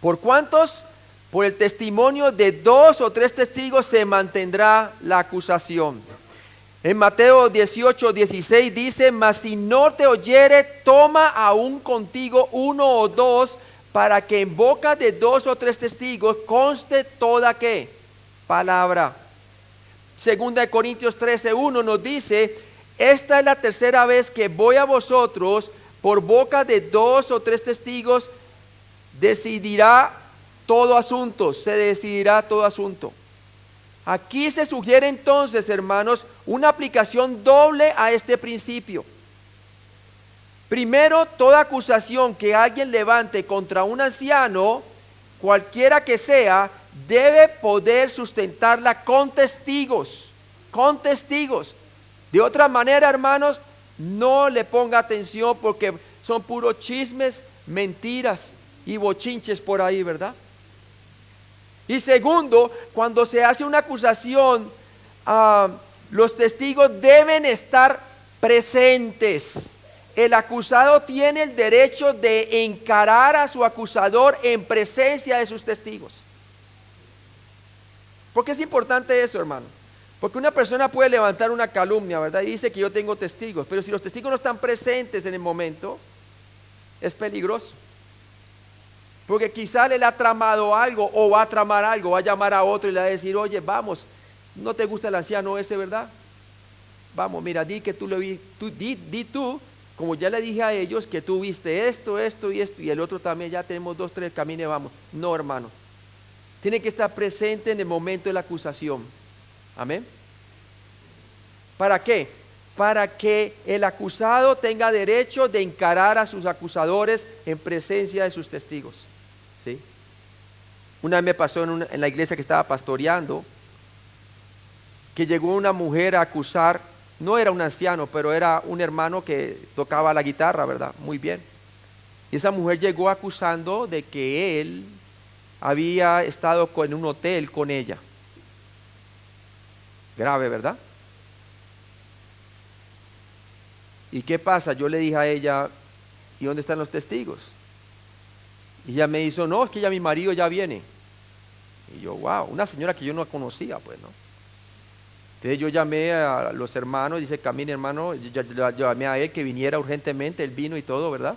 ¿Por cuántos? Por el testimonio de 2 o 3 testigos se mantendrá la acusación. En Mateo 18:16 dice: mas si no te oyere, toma aún contigo 1 o 2, para que en boca de 2 o 3 testigos conste toda ¿qué? Palabra. Segunda de Corintios 13:1 nos dice: esta es la tercera vez que voy a vosotros, por boca de 2 o 3 testigos decidirá todo asunto, se decidirá todo asunto. Aquí se sugiere entonces, hermanos, una aplicación doble a este principio. Primero, toda acusación que alguien levante contra un anciano, cualquiera que sea, debe poder sustentarla con testigos, con testigos. De otra manera, hermanos, no le ponga atención, porque son puros chismes, mentiras y bochinches por ahí, ¿verdad? Y segundo, cuando se hace una acusación, los testigos deben estar presentes. El acusado tiene el derecho de encarar a su acusador en presencia de sus testigos. ¿Por qué es importante eso, hermano? Porque una persona puede levantar una calumnia, ¿verdad? Y dice que yo tengo testigos, pero si los testigos no están presentes en el momento, es peligroso. Porque quizá él ha tramado algo, o va a tramar algo, va a llamar a otro y le va a decir: oye, vamos, ¿no te gusta el anciano ese, verdad? Vamos, mira, di que tú lo vi, di tú, como ya le dije a ellos, que tú viste esto, esto y esto, y el otro también, ya tenemos 2, 3, camine, vamos. No, hermano, tiene que estar presente en el momento de la acusación. Amén. ¿Para qué? Para que el acusado tenga derecho de encarar a sus acusadores en presencia de sus testigos. ¿Sí? Una vez me pasó en la iglesia que estaba pastoreando, que llegó una mujer a acusar. No era un anciano, pero era un hermano que tocaba la guitarra, ¿verdad? Muy bien. Y esa mujer llegó acusando de que él había estado en un hotel con ella. Grave, ¿verdad? ¿Y qué pasa? Yo le dije a ella: ¿y dónde están los testigos? Y ella me dijo: no, es que ya mi marido ya viene. Y yo: wow, una señora que yo no conocía, pues, ¿no? Entonces yo llamé a los hermanos, dice: camine, hermano. Yo llamé a él que viniera urgentemente, él vino y todo, ¿verdad?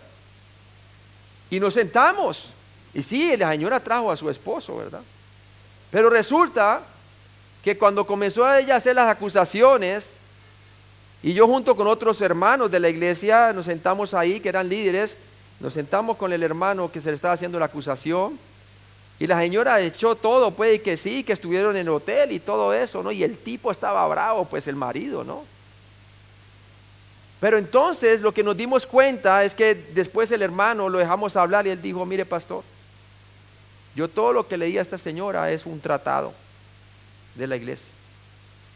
Y nos sentamos. Y sí, la señora trajo a su esposo, ¿verdad? Pero resulta que cuando comenzó ella a hacer las acusaciones, y yo junto con otros hermanos de la iglesia nos sentamos ahí, que eran líderes, nos sentamos con el hermano que se le estaba haciendo la acusación, y la señora echó todo, pues, y que sí, que estuvieron en el hotel y todo eso, ¿no? Y el tipo estaba bravo, pues, el marido, ¿no? Pero entonces lo que nos dimos cuenta es que después el hermano lo dejamos hablar y él dijo: mire, pastor, yo todo lo que leí a esta señora es un tratado de la iglesia,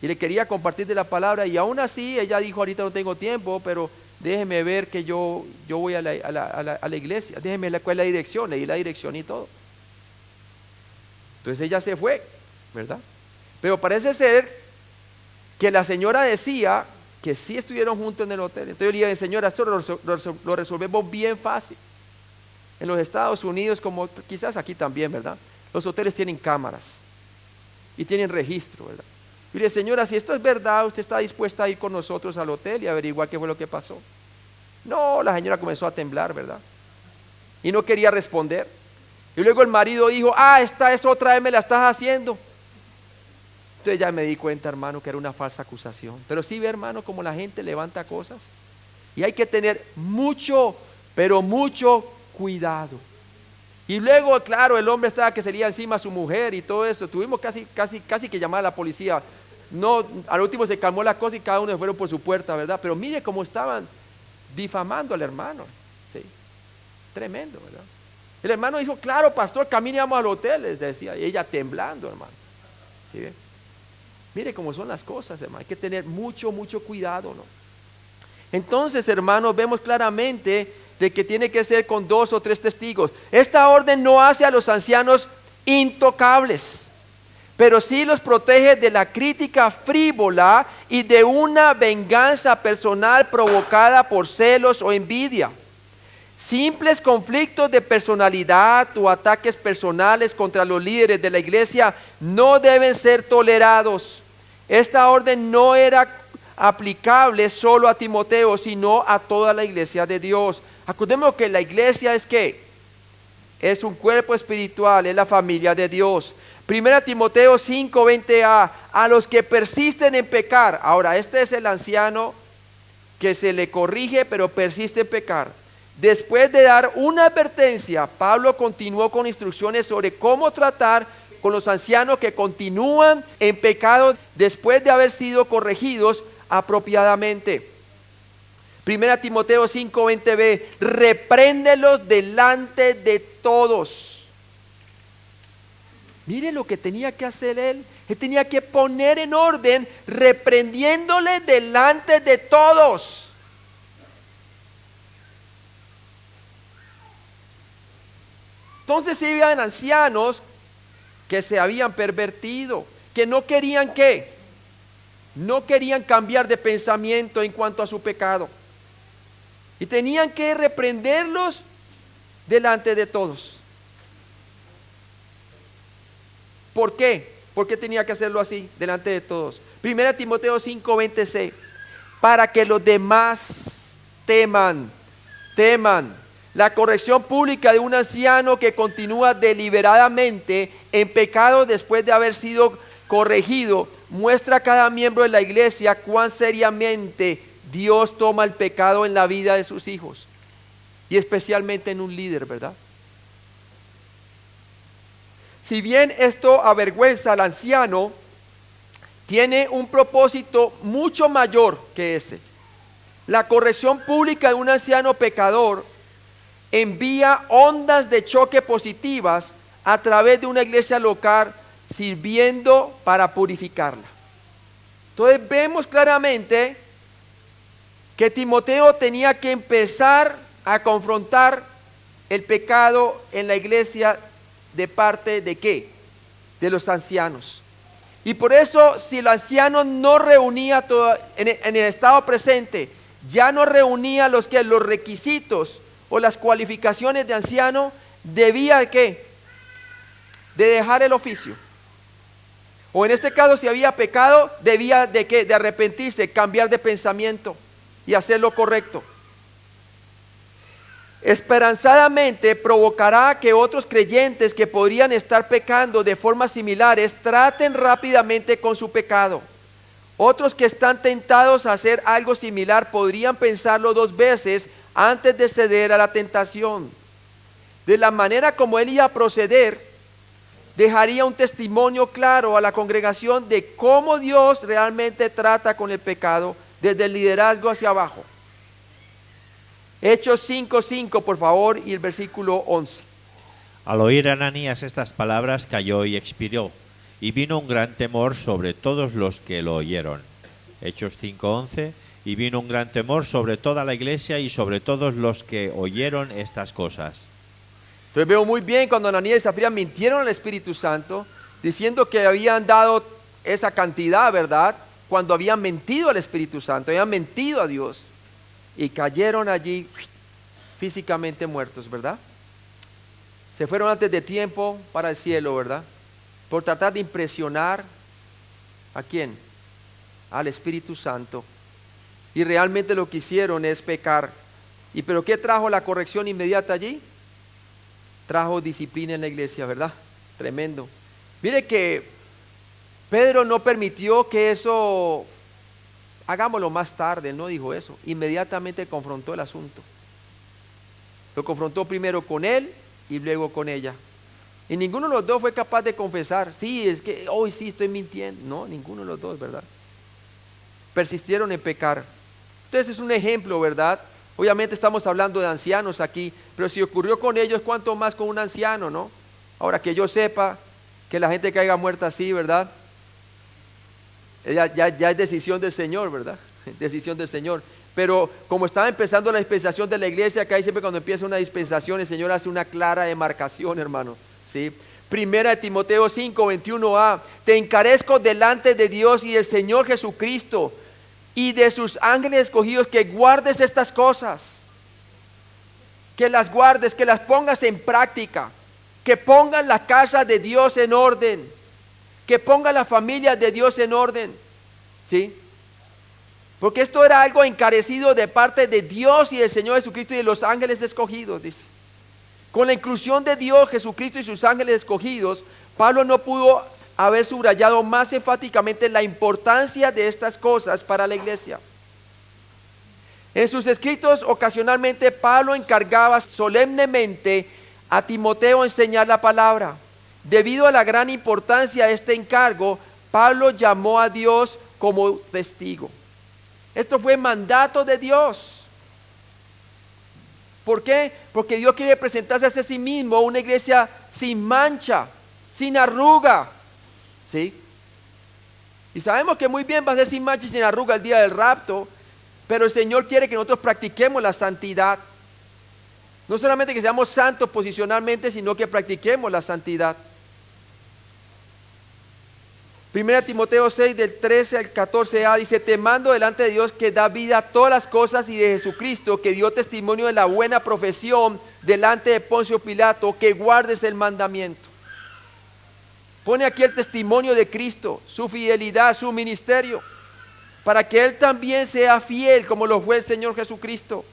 y le quería compartir de la palabra, y aún así ella dijo: ahorita no tengo tiempo, pero déjeme ver que yo voy a la iglesia, déjeme cuál es la dirección, leí la dirección y todo. Entonces ella se fue, ¿verdad? Pero parece ser que la señora decía que sí estuvieron juntos en el hotel. Entonces yo le dije: señora, esto lo resolvemos bien fácil. En los Estados Unidos, como quizás aquí también, ¿verdad? Los hoteles tienen cámaras y tienen registro, ¿verdad? Y le dije: señora, si esto es verdad, ¿usted está dispuesta a ir con nosotros al hotel y averiguar qué fue lo que pasó? No, la señora comenzó a temblar, ¿verdad? Y no quería responder. Y luego el marido dijo, esta es otra vez me la estás haciendo. Entonces ya me di cuenta, hermano, que era una falsa acusación. Pero sí ve, hermano, como la gente levanta cosas. Y hay que tener mucho, pero mucho cuidado. Y luego, claro, el hombre estaba que se le iba encima a su mujer y todo eso. Tuvimos casi que llamar a la policía. No, al último se calmó la cosa y cada uno se fueron por su puerta, ¿verdad? Pero mire cómo estaban difamando al hermano. Sí, tremendo, ¿verdad? El hermano dijo, claro, pastor, camine, vamos al hotel, les decía. Y ella temblando, hermano. ¿Sí ve? Mire cómo son las cosas, hermano. Hay que tener mucho, mucho cuidado, ¿no? Entonces, hermanos, vemos claramente de que tiene que ser con 2 o 3 testigos. Esta orden no hace a los ancianos intocables, pero sí los protege de la crítica frívola y de una venganza personal provocada por celos o envidia. Simples conflictos de personalidad o ataques personales contra los líderes de la iglesia no deben ser tolerados. Esta orden no era aplicable solo a Timoteo, sino a toda la iglesia de Dios. Acordémonos que la iglesia es ¿qué? Es un cuerpo espiritual, es la familia de Dios. 1 Timoteo 5:20a, a los que persisten en pecar. Ahora, este es el anciano que se le corrige, pero persiste en pecar. Después de dar una advertencia, Pablo continuó con instrucciones sobre cómo tratar con los ancianos que continúan en pecado después de haber sido corregidos apropiadamente. 1 Timoteo 5:20b, repréndelos delante de todos. Mire lo que tenía que hacer él. Él tenía que poner en orden, reprendiéndole delante de todos. Entonces si habían ancianos que se habían pervertido, que no querían ¿qué? No querían cambiar de pensamiento en cuanto a su pecado. Y tenían que reprenderlos delante de todos. ¿Por qué? ¿Por qué tenía que hacerlo así, delante de todos? 1 Timoteo 5:20c, para que los demás teman. La corrección pública de un anciano que continúa deliberadamente en pecado después de haber sido corregido muestra a cada miembro de la iglesia cuán seriamente Dios toma el pecado en la vida de sus hijos y especialmente en un líder, ¿verdad? Si bien esto avergüenza al anciano, tiene un propósito mucho mayor que ese. La corrección pública de un anciano pecador envía ondas de choque positivas a través de una iglesia local, sirviendo para purificarla. Entonces vemos claramente que Timoteo tenía que empezar a confrontar el pecado en la iglesia de parte de ¿qué? De los ancianos. Y por eso, si el anciano no reunía en el estado presente, ya no reunía los requisitos o las cualificaciones de anciano, debía ¿qué? De dejar el oficio. O en este caso, si había pecado, debía de ¿qué? De arrepentirse, cambiar de pensamiento y hacer lo correcto. Esperanzadamente provocará que otros creyentes que podrían estar pecando de formas similares traten rápidamente con su pecado. Otros que están tentados a hacer algo similar podrían pensarlo 2 veces antes de ceder a la tentación. De la manera como él iba a proceder, dejaría un testimonio claro a la congregación de cómo Dios realmente trata con el pecado desde el liderazgo hacia abajo. Hechos 5:5, por favor, y el versículo 11. Al oír Ananías estas palabras, cayó y expiró, y vino un gran temor sobre todos los que lo oyeron. Hechos 5:11, y vino un gran temor sobre toda la iglesia y sobre todos los que oyeron estas cosas. Entonces veo muy bien cuando Ananías y Zafira mintieron al Espíritu Santo, diciendo que habían dado esa cantidad, ¿verdad? Cuando habían mentido al Espíritu Santo, habían mentido a Dios. Y cayeron allí físicamente muertos, ¿verdad? Se fueron antes de tiempo para el cielo, ¿verdad? Por tratar de impresionar ¿a quién? Al Espíritu Santo. Y realmente lo que hicieron es pecar. ¿Y pero qué trajo la corrección inmediata allí? trajo disciplina en la iglesia, ¿verdad? Tremendo. Mire que Pedro no permitió que eso, hagámoslo más tarde, él no dijo eso. Inmediatamente confrontó el asunto. Lo confrontó primero con él y luego con ella. Y ninguno de los dos fue capaz de confesar, sí, es que hoy sí estoy mintiendo. No, ninguno de los dos, ¿verdad? Persistieron en pecar. Entonces es un ejemplo, ¿verdad? Obviamente estamos hablando de ancianos aquí, pero si ocurrió con ellos, ¿cuánto más con un anciano, no? Ahora que yo sepa que la gente caiga muerta así, ¿verdad? Ya es decisión del Señor, ¿verdad? Decisión del Señor. Pero como estaba empezando la dispensación de la iglesia, acá siempre cuando empieza una dispensación, el Señor hace una clara demarcación, hermano. ¿Sí? Primera de Timoteo 5, 21a. Te encarezco delante de Dios y del Señor Jesucristo y de sus ángeles escogidos que guardes estas cosas. Que las guardes, que las pongas en práctica. Que pongan la casa de Dios en orden. Que pongan la familia de Dios en orden. ¿Sí? Porque esto era algo encarecido de parte de Dios y del Señor Jesucristo y de los ángeles escogidos, dice. Con la inclusión de Dios, Jesucristo y sus ángeles escogidos, Pablo no pudo haber subrayado más enfáticamente la importancia de estas cosas para la iglesia. En sus escritos, ocasionalmente, Pablo encargaba solemnemente a Timoteo enseñar la palabra. Debido a la gran importancia de este encargo, Pablo llamó a Dios como testigo. Esto fue mandato de Dios. ¿Por qué? Porque Dios quiere presentarse a sí mismo una iglesia sin mancha, sin arruga. ¿Sí? Y sabemos que muy bien va a ser sin mancha y sin arruga el día del rapto, pero el Señor quiere que nosotros practiquemos la santidad. No solamente que seamos santos posicionalmente, sino que practiquemos la santidad. Primera Timoteo 6, del 13 al 14a, dice: te mando delante de Dios que da vida a todas las cosas y de Jesucristo, que dio testimonio de la buena profesión delante de Poncio Pilato, que guardes el mandamiento. Pone aquí el testimonio de Cristo, su fidelidad, su ministerio, para que Él también sea fiel como lo fue el Señor Jesucristo.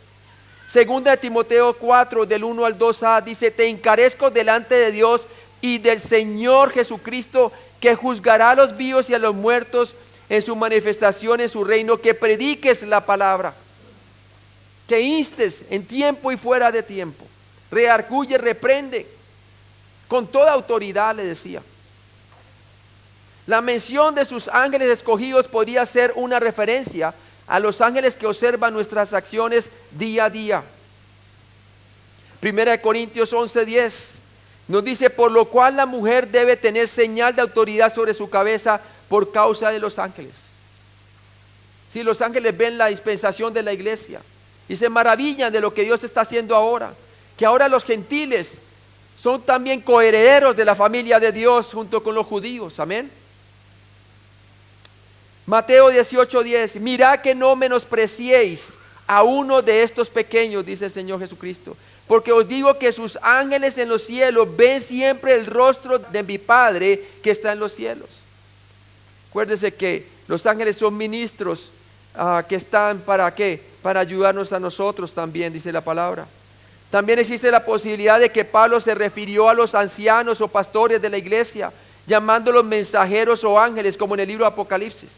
Segunda de Timoteo 4, del 1 al 2a, dice: te encarezco delante de Dios y del Señor Jesucristo, que juzgará a los vivos y a los muertos en su manifestación en su reino, que prediques la palabra, que instes en tiempo y fuera de tiempo, redarguye, reprende, con toda autoridad, le decía. La mención de sus ángeles escogidos podría ser una referencia a los ángeles que observan nuestras acciones día a día. Primera de Corintios 11:10 nos dice: por lo cual la mujer debe tener señal de autoridad sobre su cabeza por causa de los ángeles. Si los ángeles ven la dispensación de la iglesia y se maravillan de lo que Dios está haciendo ahora, que ahora los gentiles son también coherederos de la familia de Dios junto con los judíos, amén. Mateo 18:10, mirad que no menospreciéis a uno de estos pequeños, dice el Señor Jesucristo, porque os digo que sus ángeles en los cielos ven siempre el rostro de mi Padre que está en los cielos. Acuérdense que los ángeles son ministros que están ¿para qué? Para ayudarnos a nosotros también, dice la palabra. También existe la posibilidad de que Pablo se refirió a los ancianos o pastores de la iglesia, llamándolos mensajeros o ángeles, como en el libro de Apocalipsis.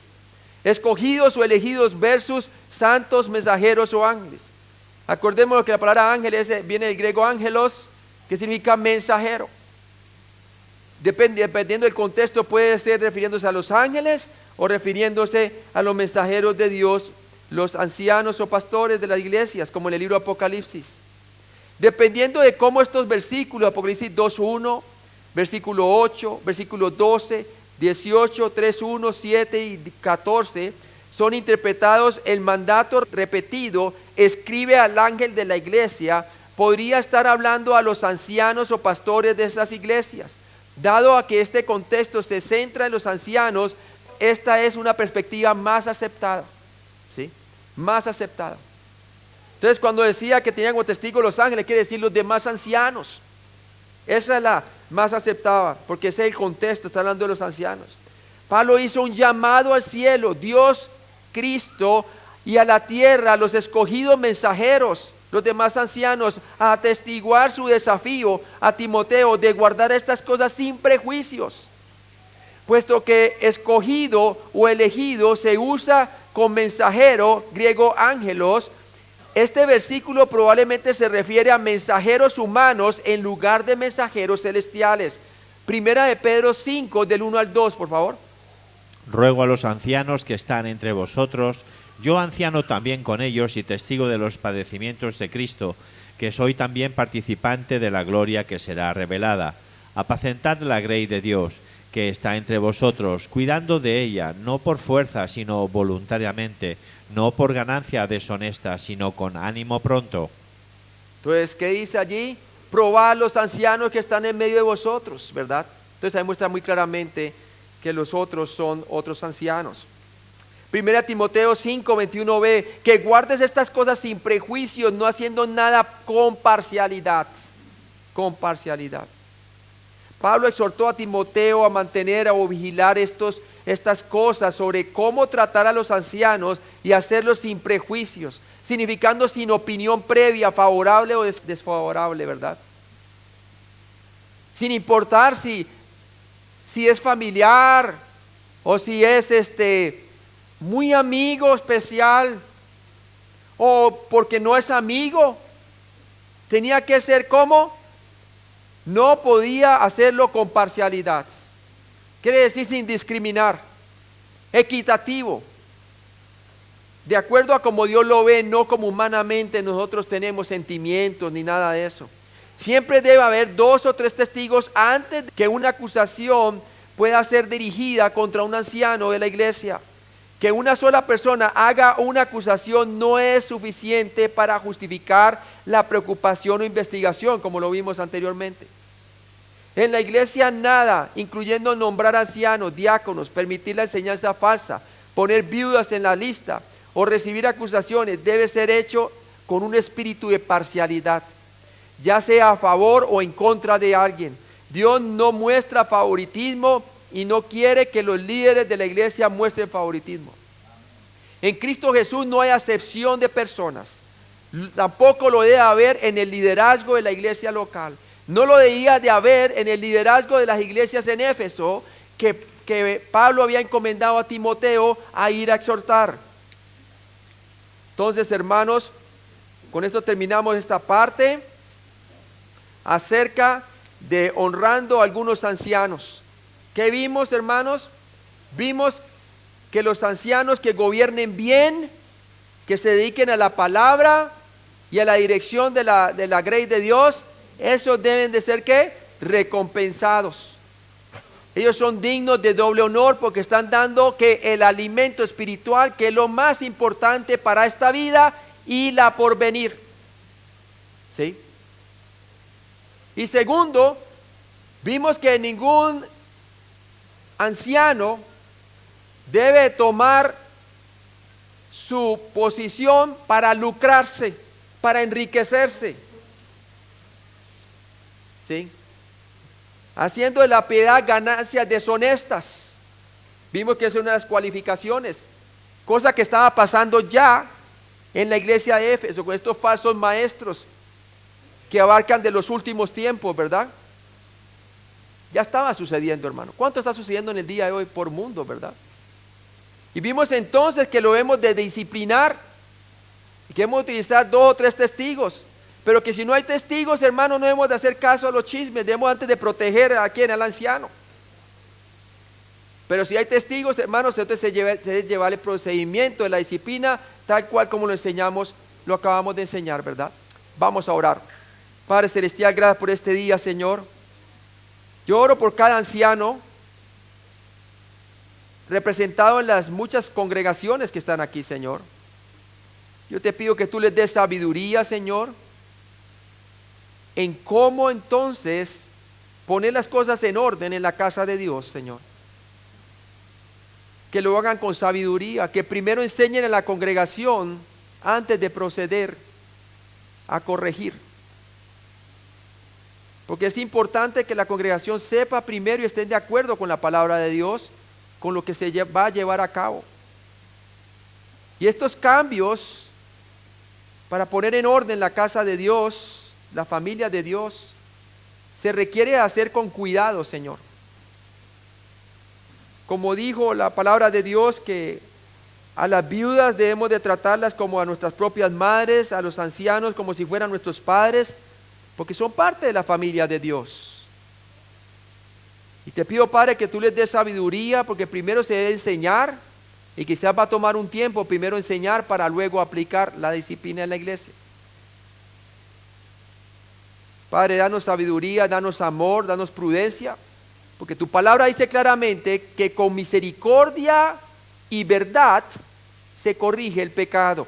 Escogidos o elegidos versus santos, mensajeros o ángeles. Acordémonos que la palabra ángeles viene del griego ángelos, que significa mensajero. Dependiendo del contexto, puede ser refiriéndose a los ángeles o refiriéndose a los mensajeros de Dios, los ancianos o pastores de las iglesias, como en el libro de Apocalipsis. Dependiendo de cómo estos versículos, Apocalipsis 2:1, versículo 8, versículo 12, 18, 3:1, 7 y 14, son interpretados, el mandato repetido, escribe al ángel de la iglesia, podría estar hablando a los ancianos o pastores de esas iglesias. Dado a que este contexto se centra en los ancianos, esta es una perspectiva más aceptada, ¿sí? Más aceptada. Entonces, cuando decía que tenían como testigo los ángeles, quiere decir los demás ancianos. Esa es la más aceptada, porque ese es el contexto, está hablando de los ancianos. Pablo hizo un llamado al cielo, Dios, Cristo, y a la tierra, los escogidos mensajeros, los demás ancianos, a atestiguar su desafío a Timoteo de guardar estas cosas sin prejuicios, puesto que escogido o elegido se usa con mensajero, griego ángelos. Este versículo probablemente se refiere a mensajeros humanos en lugar de mensajeros celestiales. Primera de Pedro 5, del 1 al 2, por favor. Ruego a los ancianos que están entre vosotros, yo anciano también con ellos y testigo de los padecimientos de Cristo, que soy también participante de la gloria que será revelada. Apacentad la grey de Dios, que está entre vosotros, cuidando de ella, no por fuerza, sino voluntariamente, no por ganancia deshonesta, sino con ánimo pronto. Entonces, ¿qué dice allí? Probad los ancianos que están en medio de vosotros, ¿verdad? Entonces ahí muestra muy claramente que los otros son otros ancianos. Primera Timoteo 5, 21b, que guardes estas cosas sin prejuicios, no haciendo nada con parcialidad. Con parcialidad. Pablo exhortó a Timoteo a mantener o vigilar estas cosas sobre cómo tratar a los ancianos y hacerlo sin prejuicios, significando sin opinión previa, favorable o desfavorable, ¿verdad? Sin importar si es familiar o si es muy amigo especial o porque no es amigo, tenía que ser como, no podía hacerlo con parcialidad, quiere decir sin discriminar, equitativo, de acuerdo a como Dios lo ve, no como humanamente nosotros tenemos sentimientos ni nada de eso. Siempre debe haber 2 o 3 testigos antes de que una acusación pueda ser dirigida contra un anciano de la iglesia. Que una sola persona haga una acusación no es suficiente para justificar la preocupación o investigación, como lo vimos anteriormente. En la iglesia nada, incluyendo nombrar ancianos, diáconos, permitir la enseñanza falsa, poner viudas en la lista o recibir acusaciones, debe ser hecho con un espíritu de parcialidad, ya sea a favor o en contra de alguien. Dios no muestra favoritismo y no quiere que los líderes de la iglesia muestren favoritismo. En Cristo Jesús no hay acepción de personas, tampoco lo debe haber en el liderazgo de la iglesia local. No lo debía de haber en el liderazgo de las iglesias en Éfeso que Pablo había encomendado a Timoteo a ir a exhortar. Entonces, hermanos, con esto terminamos esta parte acerca de honrando a algunos ancianos. ¿Qué vimos, hermanos? Vimos que los ancianos que gobiernen bien, que se dediquen a la palabra y a la dirección de la grey de Dios, esos deben de ser ¿qué? Recompensados. Ellos son dignos de doble honor porque están dando que el alimento espiritual, que es lo más importante para esta vida y la porvenir. ¿Sí? Y segundo, vimos que ningún anciano debe tomar su posición para lucrarse, para enriquecerse. ¿Sí? Haciendo de la piedad ganancias deshonestas. Vimos que es una de las cualificaciones, cosa que estaba pasando ya en la iglesia de Éfeso con estos falsos maestros que abarcan de los últimos tiempos, ¿verdad? Ya estaba sucediendo, hermano. ¿Cuánto está sucediendo en el día de hoy por mundo, verdad? Y vimos entonces que lo hemos de disciplinar y que hemos de utilizar 2 o 3 testigos. Pero que si no hay testigos, hermano, no debemos de hacer caso a los chismes, debemos antes de proteger a quien, al anciano. Pero si hay testigos, hermanos, entonces se debe llevar el procedimiento de la disciplina, tal cual como lo enseñamos, lo acabamos de enseñar, ¿verdad? Vamos a orar. Padre Celestial, gracias por este día, Señor. Yo oro por cada anciano representado en las muchas congregaciones que están aquí, Señor. Yo te pido que tú les des sabiduría, Señor, en cómo entonces poner las cosas en orden en la casa de Dios, Señor. Que lo hagan con sabiduría, que primero enseñen a la congregación antes de proceder a corregir. Porque es importante que la congregación sepa primero y estén de acuerdo con la palabra de Dios, con lo que se va a llevar a cabo. Y estos cambios para poner en orden la casa de Dios, la familia de Dios, se requiere hacer con cuidado, Señor. Como dijo la palabra de Dios, que a las viudas debemos de tratarlas como a nuestras propias madres, a los ancianos como si fueran nuestros padres, porque son parte de la familia de Dios. Y te pido, Padre, que tú les des sabiduría, porque primero se debe enseñar, y quizás va a tomar un tiempo primero enseñar para luego aplicar la disciplina en la iglesia. Padre, danos sabiduría, danos amor, danos prudencia, porque tu palabra dice claramente que con misericordia y verdad se corrige el pecado.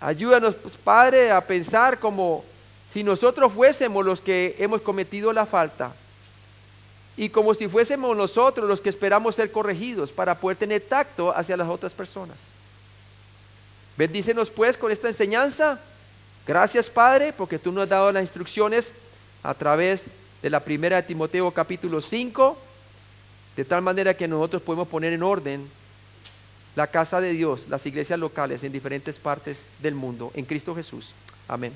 Ayúdanos, pues, Padre, a pensar como si nosotros fuésemos los que hemos cometido la falta, y como si fuésemos nosotros los que esperamos ser corregidos para poder tener tacto hacia las otras personas. Bendícenos pues con esta enseñanza. Gracias, Padre, porque tú nos has dado las instrucciones a través de la primera de Timoteo capítulo 5, de tal manera que nosotros podemos poner en orden la casa de Dios, las iglesias locales en diferentes partes del mundo, en Cristo Jesús. Amén.